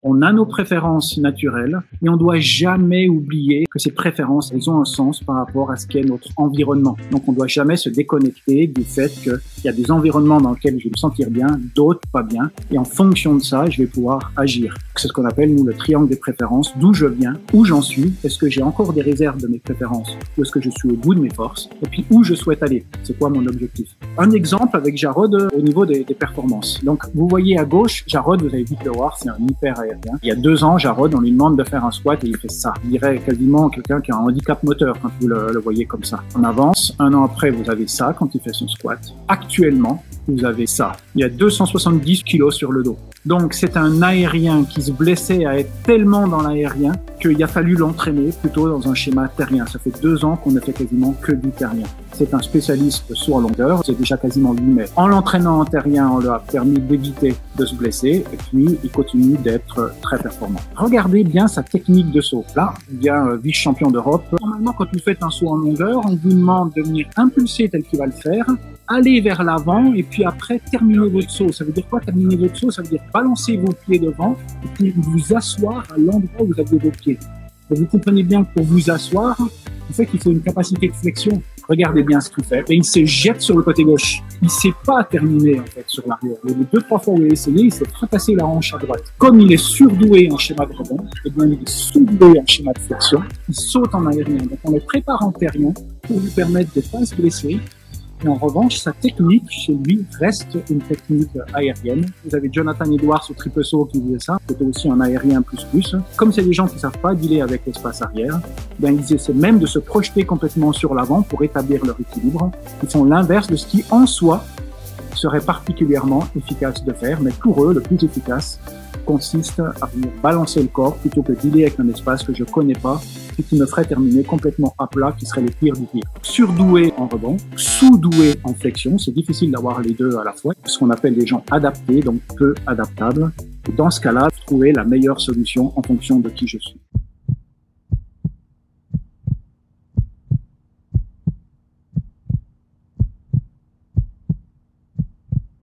On a nos préférences naturelles, mais on ne doit jamais oublier que ces préférences, elles ont un sens par rapport à ce qu'est notre environnement. Donc on ne doit jamais se déconnecter du fait qu'il y a des environnements dans lesquels je vais me sentir bien, d'autres pas bien, et en fonction de ça, je vais pouvoir agir. C'est ce qu'on appelle, nous, le triangle des préférences, d'où je viens, où j'en suis, est-ce que j'ai encore des réserves de mes préférences, ou est-ce que je suis au bout de mes forces, et puis où je souhaite aller, c'est quoi mon objectif. Un exemple avec Jarod au niveau des performances. Donc vous voyez à gauche, Jarod, vous allez vite le voir, c'est un hyper aérien. Il y a 2 ans, Jarod, on lui demande de faire un squat et il fait ça. Il dirait quasiment quelqu'un qui a un handicap moteur quand vous le voyez comme ça. On avance, 1 an après, vous avez ça quand il fait son squat. Actuellement, vous avez ça. Il y a 270 kilos sur le dos. Donc c'est un aérien qui se blessait à être tellement dans l'aérien qu'il a fallu l'entraîner plutôt dans un schéma terrien. Ça fait 2 ans qu'on ne fait quasiment que du terrien. C'est un spécialiste saut en longueur, c'est déjà quasiment 8 mètres. En l'entraînant en terrien, on lui a permis d'éviter de se blesser et puis il continue d'être très performant. Regardez bien sa technique de saut. Là, il y a un vice-champion d'Europe. Normalement, quand vous faites un saut en longueur, on vous demande de venir impulser tel qu'il va le faire, aller vers l'avant et puis après terminer votre saut. Ça veut dire quoi terminer votre saut? Ça veut dire balancer vos pieds devant et puis vous asseoir à l'endroit où vous avez vos pieds. Et vous comprenez bien que pour vous asseoir, en fait, il faut une capacité de flexion. Regardez bien ce qu'il fait. Et il se jette sur le côté gauche. Il ne sait pas terminer en fait sur l'arrière. Les 2-3 fois où il a essayé, il s'est fracasser la hanche à droite. Comme il est surdoué en schéma de rebond, et bien il est sous-doué en schéma de flexion, il saute en aérien. Donc on le prépare en terrien pour lui permettre de ne pas se blesser. Et en revanche, sa technique chez lui reste une technique aérienne. Vous avez Jonathan Edwards au triple saut qui faisait ça. C'était aussi un aérien plus. Comme c'est des gens qui ne savent pas dealer avec l'espace arrière, ben ils essaient même de se projeter complètement sur l'avant pour établir leur équilibre. Ils font l'inverse de ce qui, en soi, serait particulièrement efficace de faire. Mais pour eux, le plus efficace consiste à venir balancer le corps plutôt que dealer avec un espace que je connais pas et qui me ferait terminer complètement à plat, qui serait le pire du pire. Surdoué en rebond, sous-doué en flexion, c'est difficile d'avoir les deux à la fois, ce qu'on appelle des gens adaptés, donc peu adaptables. Et dans ce cas-là, trouver la meilleure solution en fonction de qui je suis.